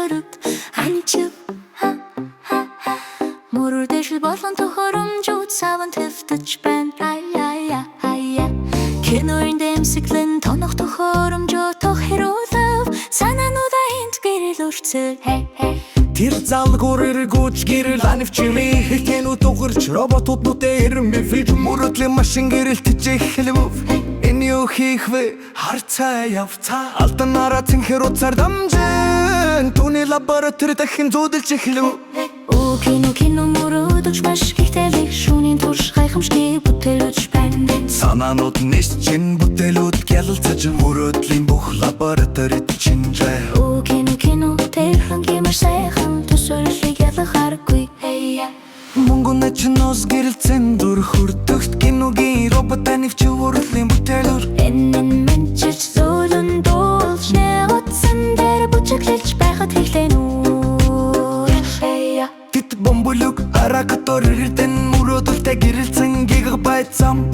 төрөв анчив мөрөөр дэшил болгон тохоромжууд саван твтж байна киноин дэмсэглэн тонох тохоромжоо тохиролов санаануудаа энд гэрэл өрцөл Тэр залгуурэр гүйж гэрэл анивчми Хикэнүүд угэрч роботууд нүдэ эрэмби Фильм мөрөдлэн машин гэрэл тижэх хэлэв Энэ юу хийх вэ? Харцаа явцаа Алданаараа цэнхэр уцаар дамжин Түүний лаборатори дахин зүүдэлж эхлэв кино мөрөдөлж маш гихтэлэх шүүний турш гайхамшиг бүтээлж байна Санаанууд нэс чин бүтээлүүд гялалцаж мөрөдлийн бүх лабораторид чинжээ кино тэрхэн гэмэр сайхан төсөөллийг ялахааргүй Мөнгөний чинос гэрэлцэн дүр хүрдэгт киногийн робот анивч өрөлийн бүтээлөр Энэ мэнчиж зөөлөн дуулж утсан дээр бүжиглэж байхад хэлэн Гит бомболог аракатор ирдэн мөрөдөлтэй гэрэлцэн гигабайт зам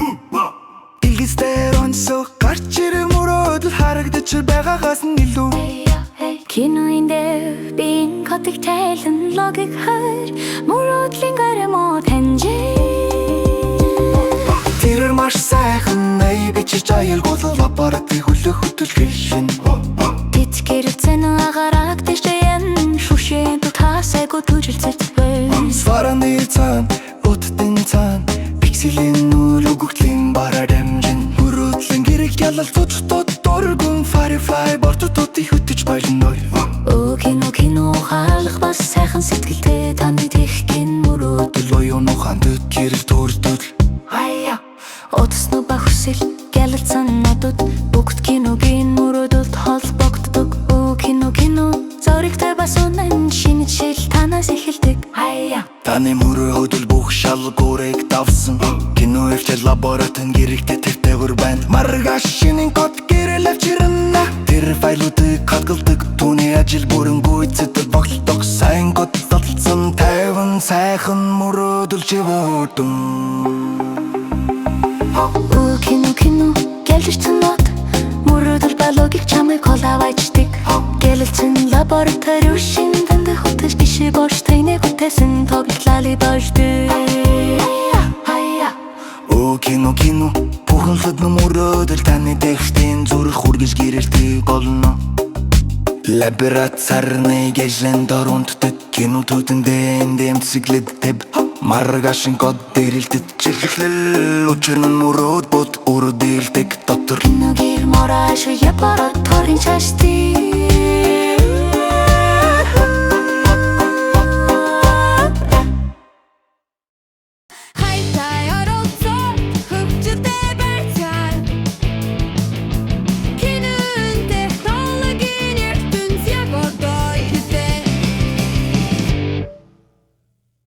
Илгэстээр онсоо гарч ирэх мөрөдөл харагдаж байгаагаас нь илүү киноин дээр бин котик тайлан логик хар мөрөдлийн гармо таньжээ Тэр маш сайхан найгч жаялгуул лаборатори хөлөх хөтөлгөшин Тэтгэрцэн агараг дэжэн шүшэн тасэго түжилцэж байна Свараны цан утдын цан пикселийн нүл өгөглийн бараа дамжин мөрөдлийн гэрэг ялалцууч дургун Firefly бортууд их хөтөж байлноо кино хаалх бас сайхан сэтгэлтэй таны тех гин мөрөдөл Лоёно ханд гэрэл төрдөл Утасны баг хүсэл гялалцсан нодод бүгд киногийн мөрөдөлд холбогддог кино зоригтой бас үнэн шинэ жишээл танаас эхэлдэг Таны мөрөдөл бүх шалгуурыг давсан Кино эвчэл лаборатори гэрэгтэй тэртэйгүр байна Маргашинын код гэрэл авчирна Тэр файлуудыг хадгалдаг түүний ажил бүрэн гүйцэд багтдаг Сайн код таталсан тайван сайхан мөрөдөл чивэрдэн кино гэлжсэн нот мөрөдөл балогик чамайг колавайчдаг гэлэлцэн лаборатори шин дандаа хөтөж гişи бош тайныг хөтөсөн тоглолтыг бошдог кино бүхэн лөдмө мөрөдөл таны дэхтэн зүрх хүргэж гэрэлтийг олно Лабораторны гэжлэн дөрөндtöд кино төдөндэн дэмцэглэд тэб Маргашин код дэрэлтэд чихлэл учрын мөрөд бод өрөдөлтөг дотор киногэр мораш лабораторийн части